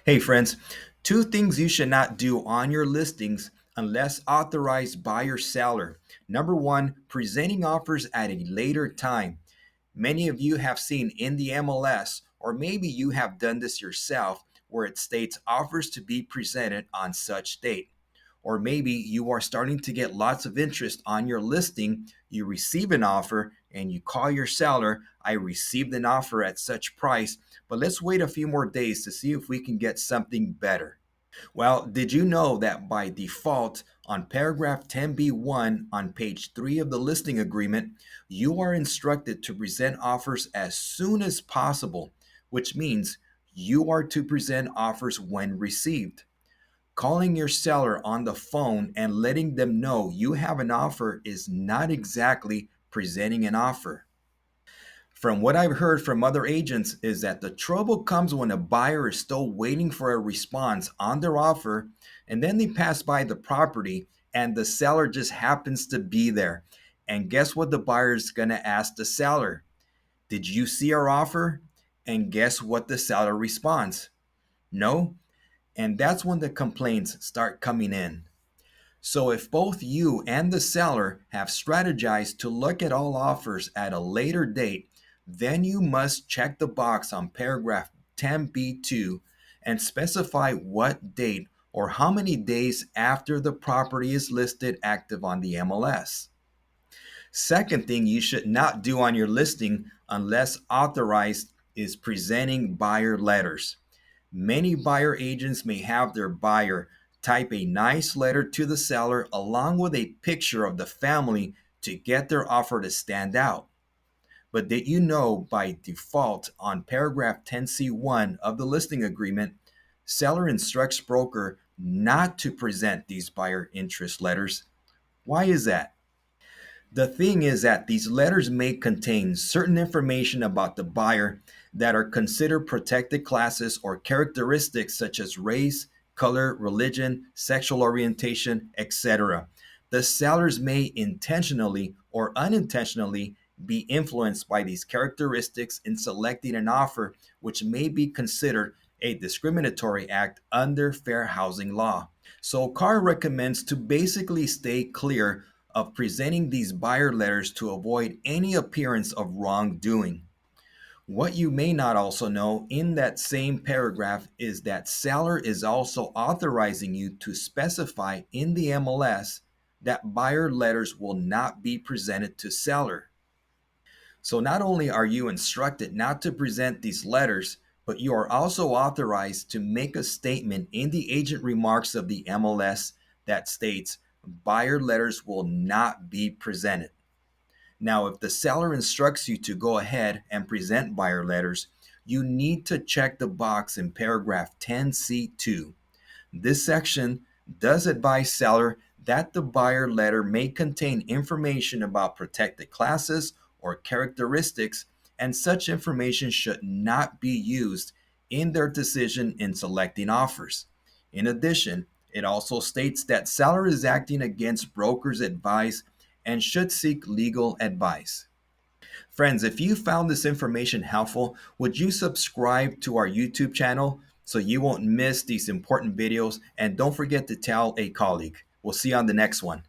Hey, friends, two things you should not do on your listings unless authorized by your seller. Number one, presenting offers at a later time. Many of you have seen in the MLS, or maybe you have done this yourself, where it states offers to be presented on such date. Or maybe you are starting to get lots of interest on your listing. You receive an offer and you call your seller. I received an offer at such price, but let's wait a few more days to see if we can get something better. Well, did you know that by default, on paragraph 10b1 on page 3 of the listing agreement, you are instructed to present offers as soon as possible, which means you are to present offers when received. Calling your seller on the phone and letting them know you have an offer is not exactly presenting an offer. From what I've heard from other agents is that the trouble comes when a buyer is still waiting for a response on their offer and then they pass by the property and the seller just happens to be there. And guess what the buyer is going to ask the seller? Did you see our offer? And guess what the seller responds? No. And that's when the complaints start coming in. So if both you and the seller have strategized to look at all offers at a later date, then you must check the box on paragraph 10b2 and specify what date or how many days after the property is listed active on the MLS. Second thing you should not do on your listing unless authorized is presenting buyer letters. Many buyer agents may have their buyer type a nice letter to the seller along with a picture of the family to get their offer to stand out. But did you know by default on paragraph 10c1 of the listing agreement, seller instructs broker not to present these buyer interest letters? Why is that? The thing is that these letters may contain certain information about the buyer that are considered protected classes or characteristics such as race, color, religion, sexual orientation, etc. The sellers may intentionally or unintentionally be influenced by these characteristics in selecting an offer, which may be considered a discriminatory act under fair housing law. So Carr recommends to basically stay clear of presenting these buyer letters to avoid any appearance of wrongdoing. What you may not also know in that same paragraph is that seller is also authorizing you to specify in the MLS that buyer letters will not be presented to seller. So not only are you instructed not to present these letters, but you are also authorized to make a statement in the agent remarks of the MLS that states buyer letters will not be presented. Now, if the seller instructs you to go ahead and present buyer letters, you need to check the box in paragraph 10C2. This section does advise seller that the buyer letter may contain information about protected classes or characteristics, and such information should not be used in their decision in selecting offers. In addition, it also states that seller is acting against broker's advice and should seek legal advice. Friends, if you found this information helpful, would you subscribe to our YouTube channel so you won't miss these important videos? And don't forget to tell a colleague. We'll see you on the next one.